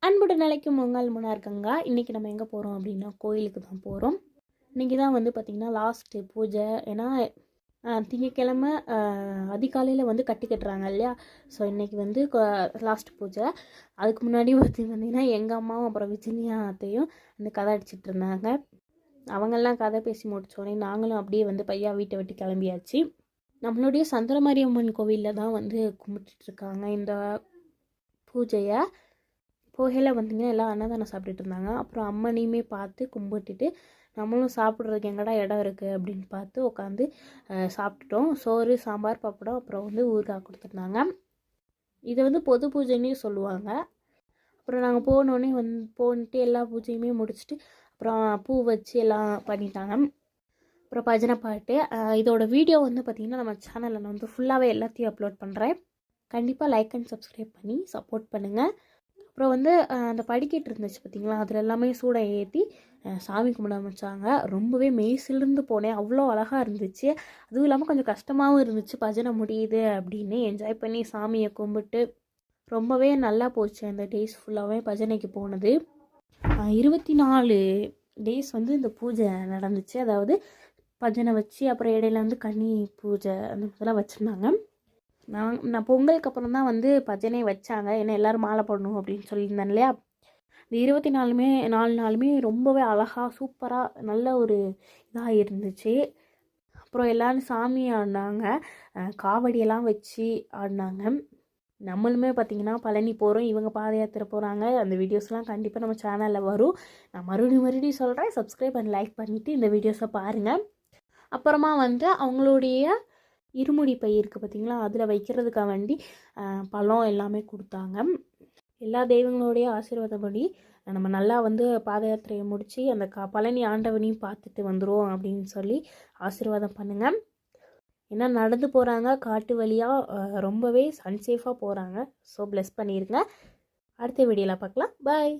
அன்புடன் நிலைக்கும் உங்கள் முன்னார்க்கங்க. இன்றைக்கி நம்ம எங்கே போகிறோம் அப்படின்னா கோயிலுக்கு தான் போகிறோம். இன்றைக்கி தான் வந்து பார்த்திங்கன்னா லாஸ்ட்டு பூஜை. ஏன்னா திங்கக்கிழமை அதிகாலையில் வந்து கட்டி கட்டுறாங்க இல்லையா. ஸோ இன்றைக்கி வந்து லாஸ்ட் பூஜை. அதுக்கு முன்னாடி பார்த்திங்கன்னா எங்கள் அம்மாவும் அப்புறம் விஜயா அத்தையும் வந்து கதை அடிச்சிட்டு இருந்தாங்க. அவங்கெல்லாம் கதை பேசி முடித்தோடனே நாங்களும் அப்படியே வந்து பையா வீட்டை விட்டு கிளம்பியாச்சு. நம்மளுடைய சந்திரமாரியம்மன் கோவிலில் தான் வந்து கும்பிட்டுட்ருக்காங்க இந்த பூஜையை. போகையில் வந்துங்க எல்லாம் அன்னதானம் சாப்பிட்டுட்டு இருந்தாங்க. அப்புறம் அம்மனையுமே பார்த்து கும்பிட்டுட்டு நம்மளும் சாப்பிட்றதுக்கு எங்கடா இடம் இருக்குது அப்படின்னு பார்த்து உட்காந்து சாப்பிட்டுட்டோம். சோறு, சாம்பார், பப்படம், அப்புறம் வந்து ஊறுகாய் கொடுத்துருந்தாங்க. இதை வந்து பொது பூஜைன்னே சொல்லுவாங்க. அப்புறம் நாங்கள் போனோடனே போன்ட்டு எல்லா பூஜையுமே முடிச்சுட்டு அப்புறம் பூ வச்சு எல்லாம் பண்ணிட்டாங்க. அப்புறம் பஜனை பாட்டு. இதோட வீடியோ வந்து பார்த்திங்கன்னா நம்ம சேனலில் நான் வந்து ஃபுல்லாகவே எல்லாத்தையும் அப்லோட் பண்ணுறேன். கண்டிப்பாக லைக் அண்ட் சப்ஸ்கிரைப் பண்ணி சப்போர்ட் பண்ணுங்கள். அப்புறம் வந்து அந்த படிக்கட்டு இருந்துச்சு பார்த்திங்களா, அதில் எல்லாமே சூடை ஏற்றி சாமி கும்பிட ஆரம்பித்தாங்க. ரொம்பவே மெய்சிலிருந்து போனேன். அவ்வளோ அழகாக இருந்துச்சு. அதுவும் இல்லாமல் கொஞ்சம் கஷ்டமாகவும் இருந்துச்சு. பஜனை முடியுது அப்படின்னு என்ஜாய் பண்ணி சாமியை கும்பிட்டு ரொம்பவே நல்லா போச்சு. அந்த டேஸ் ஃபுல்லாகவே பஜனைக்கு போனது. 24 டேஸ் வந்து இந்த பூஜை நடந்துச்சு. அதாவது பஜனை வச்சு அப்புறம் இடையில வந்து கன்னி பூஜை அந்த இதெல்லாம் வச்சுருந்தாங்க. நான் பொங்கலுக்கு அப்புறம் தான் வந்து பஜனை வச்சாங்க. ஏன்னா எல்லோரும் மாலை போடணும் அப்படின்னு சொல்லியிருந்தேன் இல்லையா. இந்த 24 நாளுமே ரொம்பவே அழகாக சூப்பராக நல்ல ஒரு இதாக இருந்துச்சு. அப்புறம் எல்லோரும் சாமி ஆடினாங்க, காவடியெல்லாம் வச்சு ஆடினாங்க. நம்மளுமே பார்த்திங்கன்னா பழனி போகிறோம், இவங்க பாத யாத்திரை போகிறாங்க. அந்த வீடியோஸ்லாம் கண்டிப்பாக நம்ம சேனலில் வரும். நான் மறுபடியும் சொல்கிறேன், சப்ஸ்கிரைப் அண்ட் லைக் பண்ணிவிட்டு இந்த வீடியோஸை பாருங்கள். அப்புறமா வந்து அவங்களுடைய இருமுடி பை இருக்குது பார்த்திங்களா, அதில் வைக்கிறதுக்காக வேண்டி பழம் எல்லாமே கொடுத்தாங்க. எல்லா தெய்வங்களுடைய ஆசீர்வாதப்படி நம்ம நல்லா வந்து பாத யாத்திரையை முடித்து அந்த பழனி ஆண்டவனையும் பார்த்துட்டு வந்துடுவோம் அப்படின்னு சொல்லி ஆசீர்வாதம் பண்ணுங்கள். ஏன்னா நடந்து போகிறாங்க காட்டு வழியாக, ரொம்பவே அன்சேஃபாக போகிறாங்க. ஸோ ப்ளெஸ் பண்ணிடுங்க. அடுத்த வீடியோவில் பார்க்கலாம். பாய்.